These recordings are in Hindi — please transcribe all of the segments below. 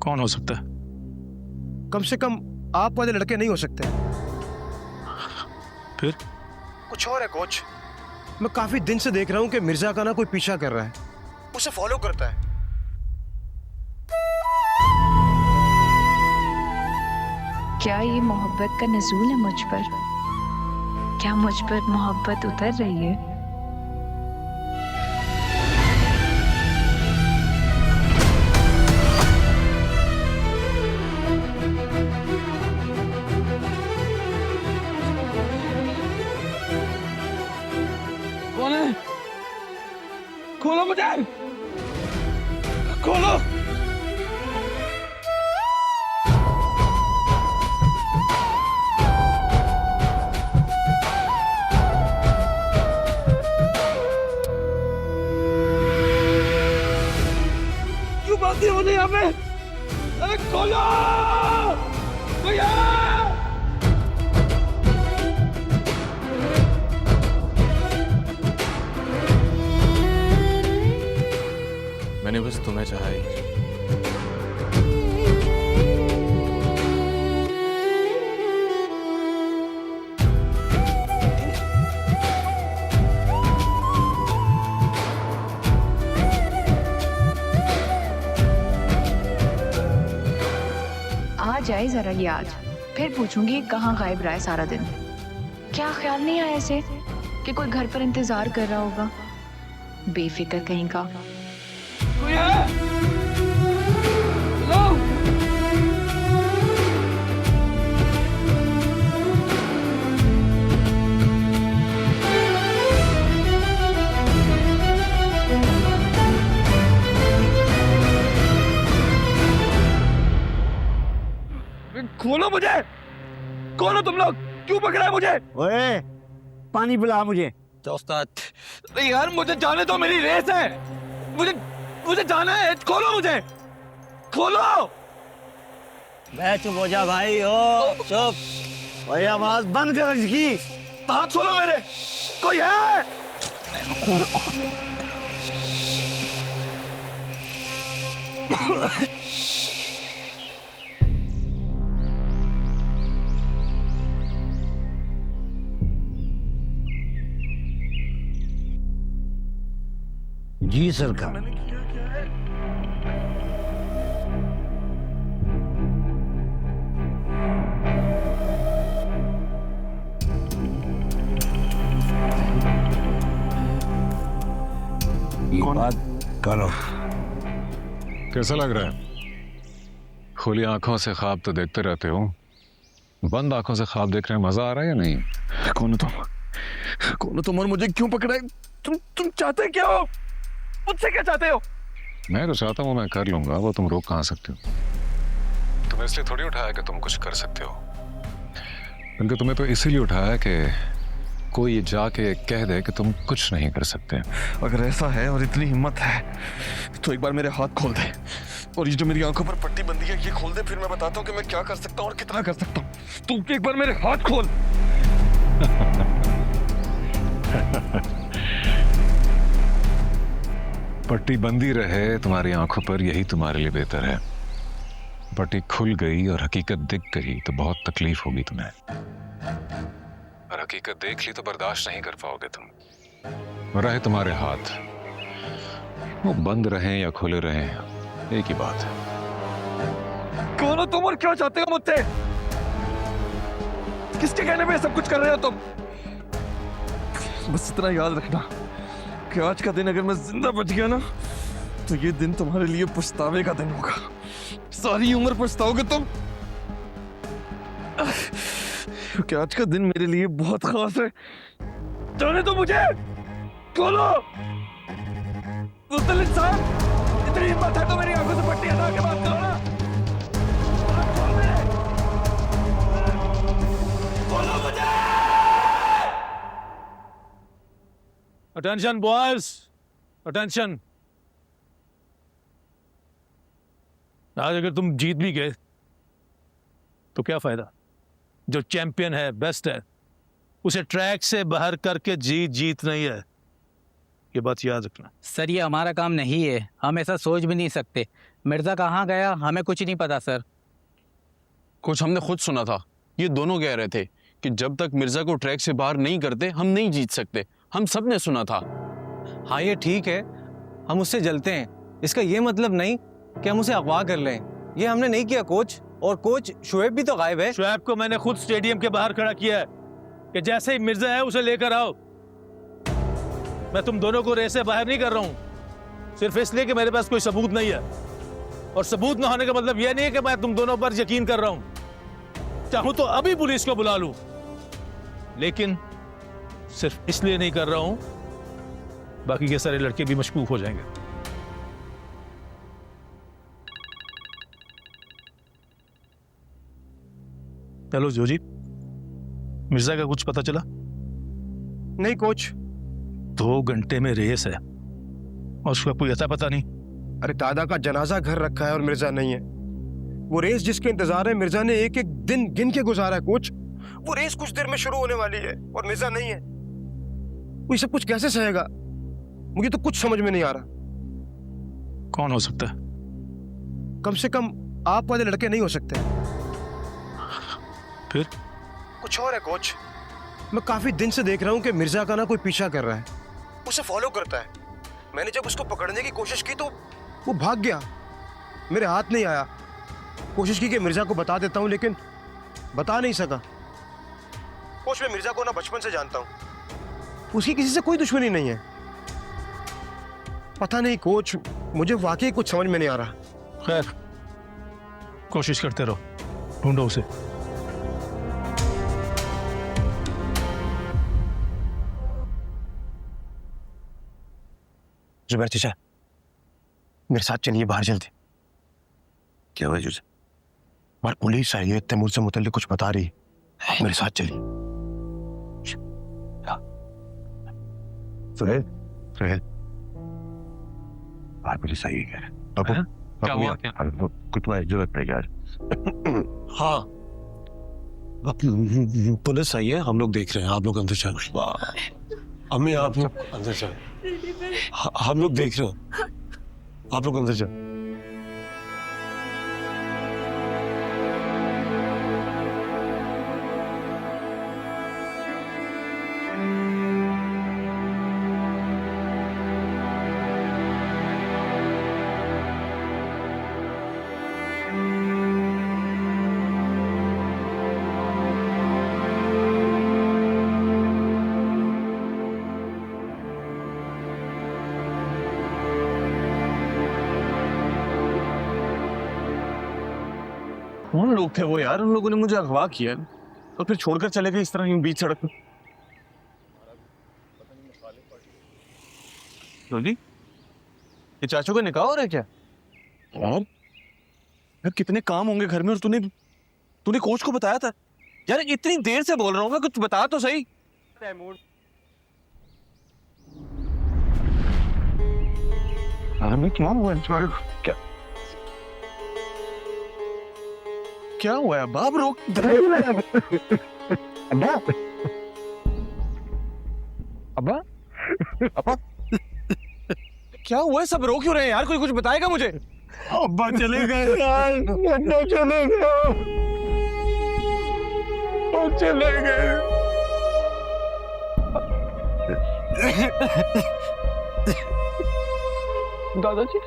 कौन हो सकता है? कम से कम आप वाले लड़के नहीं हो सकते। फिर? कुछ और है कोच। मैं काफी दिन से देख रहा हूं कि मिर्जा का ना कोई पीछा कर रहा है, उसे फॉलो करता है। क्या ये मोहब्बत का नज़ूल है मुझ पर? क्या मुझ पर मोहब्बत उतर रही है? कौन है? खोलो मुझे, खोलो। क्यों बांधे मुझे यहाँ पे? अरे खोलो भैया। मैंने बस तुम्हें चाहा ही। आ जाए जरा ये आज, फिर पूछूंगी कहाँ गायब रहा है सारा दिन। क्या ख्याल नहीं आया इसे कि कोई घर पर इंतजार कर रहा होगा? बेफिक्र कहीं का। कोई है? हेलो? खोलो मुझे, कौन हो तुम लोग? क्यों पकड़ा है मुझे? ओए, पानी पिला मुझे। उस्ताद, अरे यार मुझे जाने दो, मेरी रेस है। मुझे मुझे जाना है, खोलो मुझे, खोलो। मैं चुप हो जा भाई, ओ चुप। ओए आवाज बंद कर इसकी। हाथ छोड़ो मेरे, कोई है? जी सरकार। ये बात करो। कैसा लग रहा है? खुली आंखों से ख्वाब तो देखते रहते हो, बंद आंखों से ख्वाब देख रहे हैं, मजा आ रहा है या नहीं? कौन हो तुम? कौन हो तुम और मुझे क्यों पकड़ा है? तुम चाहते क्या हो? मुझसे क्या चाहते हो? मैं तो चाहता हूँ मैं कर लूंगा, वो तुम रोक कहाँ सकते हो? तुम्हें इसलिए थोड़ी उठाया कि तुम कुछ कर सकते हो, बल्कि तुम्हें तो इसीलिए उठाया कि कोई जाके कह दे कि तुम कुछ नहीं कर सकते। अगर ऐसा है और इतनी हिम्मत है तो एक बार मेरे हाथ खोल दे, और ये जो मेरी आंखों पर पट्टी बंधी है ये खोल दे, फिर मैं बताता हूँ कि मैं क्या कर सकता हूँ और कितना कर सकता हूँ। तू एक बार मेरे हाथ खोल। पट्टी बंदी रहे तुम्हारी आंखों पर, यही तुम्हारे लिए बेहतर है। पट्टी खुल गई और हकीकत दिख गई तो बहुत तकलीफ होगी तुम्हें, और हकीकत देख ली तो बर्दाश्त नहीं कर पाओगे तुम। रहे तुम्हारे हाथ, वो बंद रहें या खुले रहें एक ही बात है। कौन हो तुम और क्या चाहते हो मुझसे? किसके कहने पे सब कुछ कर रहे हो तुम? बस इतना याद रखना कि आज का दिन अगर मैं जिंदा बच गया ना तो ये दिन तुम्हारे लिए पछतावे का दिन होगा। सारी उम्र पछताओगे तुम, क्योंकि आज का दिन मेरे लिए बहुत खास है। जाने दो मुझे, खोलो। मुस्तलिक साहब, इतनी हिम्मत है तो मेरी आंखों से पट्टी हटा के बात करो ना। हाथ खोल मेरे, खोलो मुझे। Attention boys, attention. आज अगर तुम जीत भी गए तो क्या फायदा? जो चैंपियन है, बेस्ट है, उसे ट्रैक से बाहर करके जीत नहीं है। ये बात याद रखना। सर ये हमारा काम नहीं है, हम ऐसा सोच भी नहीं सकते। मिर्जा कहाँ गया हमें कुछ नहीं पता सर। कुछ हमने खुद सुना था, ये दोनों कह रहे थे कि जब तक मिर्जा को ट्रैक से बाहर नहीं करते हम नहीं जीत सकते। हम सब ने सुना था। हाँ ये ठीक है, हम उससे जलते हैं, इसका ये मतलब नहीं कि हम उसे अगवा कर लें। ये हमने नहीं किया कोच, और कोच शुएब भी तो गायब है। शुएब को मैंने खुद स्टेडियम के बाहर खड़ा किया है कि जैसे ही मिर्जा है उसे लेकर आओ। मैं तुम दोनों को रेस से बाहर नहीं कर रहा हूं सिर्फ इसलिए कि मेरे पास कोई सबूत नहीं है, और सबूत ना होने का मतलब यह नहीं है कि मैं तुम दोनों पर यकीन कर रहा हूं। चाहूं तो अभी पुलिस को बुला लूं, लेकिन सिर्फ इसलिए नहीं कर रहा हूं, बाकी के सारे लड़के भी मशकूक हो जाएंगे। हेलो जोजी, मिर्जा का कुछ पता चला? नहीं कोच। 2 घंटे में रेस है और उसका कोई अता पता नहीं। अरे दादा का जनाजा घर रखा है और मिर्जा नहीं है। वो रेस जिसके इंतजार है मिर्जा ने एक एक दिन गिन के गुजारा है कोच। वो रेस कुछ देर में शुरू होने वाली है और मिर्जा नहीं है। वो ये सब कुछ कैसे सहेगा? मुझे तो कुछ समझ में नहीं आ रहा। कौन हो सकता है? कम से कम आप वाले लड़के नहीं हो सकते। फिर कुछ और है कोच। मैं काफी दिन से देख रहा हूं कि मिर्जा का ना कोई पीछा कर रहा है, उसे फॉलो करता है। मैंने जब उसको पकड़ने की कोशिश की तो वो भाग गया, मेरे हाथ नहीं आया। कोशिश की कि मिर्जा को बता देता हूं, लेकिन बता नहीं सका। कोच मैं मिर्जा को ना बचपन से जानता हूं, उसकी किसी से कोई दुश्मनी नहीं है। पता नहीं कोच, मुझे वाकई कुछ समझ में नहीं आ रहा। खैर, कोशिश करते रहो, ढूंढो उसे। जुबैर चाचा, मेरे साथ चलिए बाहर जल्दी। क्या हुआ जुबैर? हमारी पुलिस आई है, तैमूर से मुतल्लिक कुछ बता रही है। मेरे साथ चलिए। सुहेल, सुहेल, बाहर पुलिस आई है। बाबू, क्या हुआ? कुछ तुम्हारी जरूरत पड़ेगी यार। हाँ पुलिस आई है, हम लोग देख रहे हैं, आप लोग अंदर चलो। अम्मी आप लोग अंदर चलो, हम लोग देख रहे हो, आप लोग अंदर चलो। कौन लोग थे वो यार? उन लोगों ने मुझे अगवा किया और फिर छोड़कर चले गए इस तरह यूं बीच सड़क पर। जी, ये चाचू का निकाह हो रहा है क्या? यार कितने काम होंगे घर में, और तूने कोच को बताया था? यार इतनी देर से बोल रहा हूँ मैं, कुछ बता तो सही। क्या हुआ? क्या हुआ है बाप? रोक। अब्बा, अब्बा, क्या हुआ है? सब रो क्यों रहे हैं यार? कोई कुछ बताएगा मुझे? अब्बा चले गए यार, अब्बा चले गए, वो चले गए। दादाजी,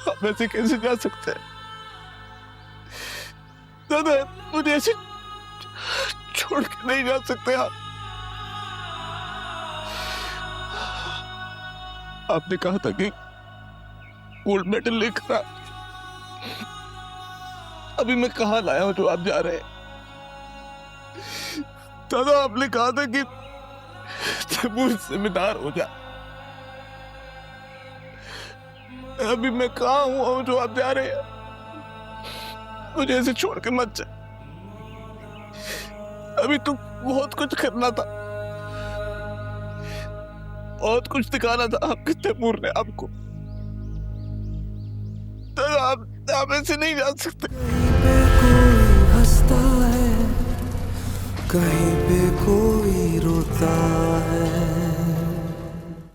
आप ऐसे कैसे जा सकते हैं दादा? मुझे ऐसे छोड़ के नहीं जा सकते आप। आपने कहा था कि गोल्ड मेडल लेकर अभी मैं कहाँ लाया हूं जो आप जा रहे हैं? दादा आपने कहा था कि तैमूर जिम्मेदार हो जा। अभी मैं कहाँ हूँ और जो आप जा रहे हैं, मुझे ऐसे छोड़ के मत जा। अभी तो बहुत कुछ करना था, बहुत कुछ दिखाना था आपके तैमूर ने आपको। दादा आप ऐसे नहीं जा सकते। कोई हंसता है, कहीं पे कोई रोता है।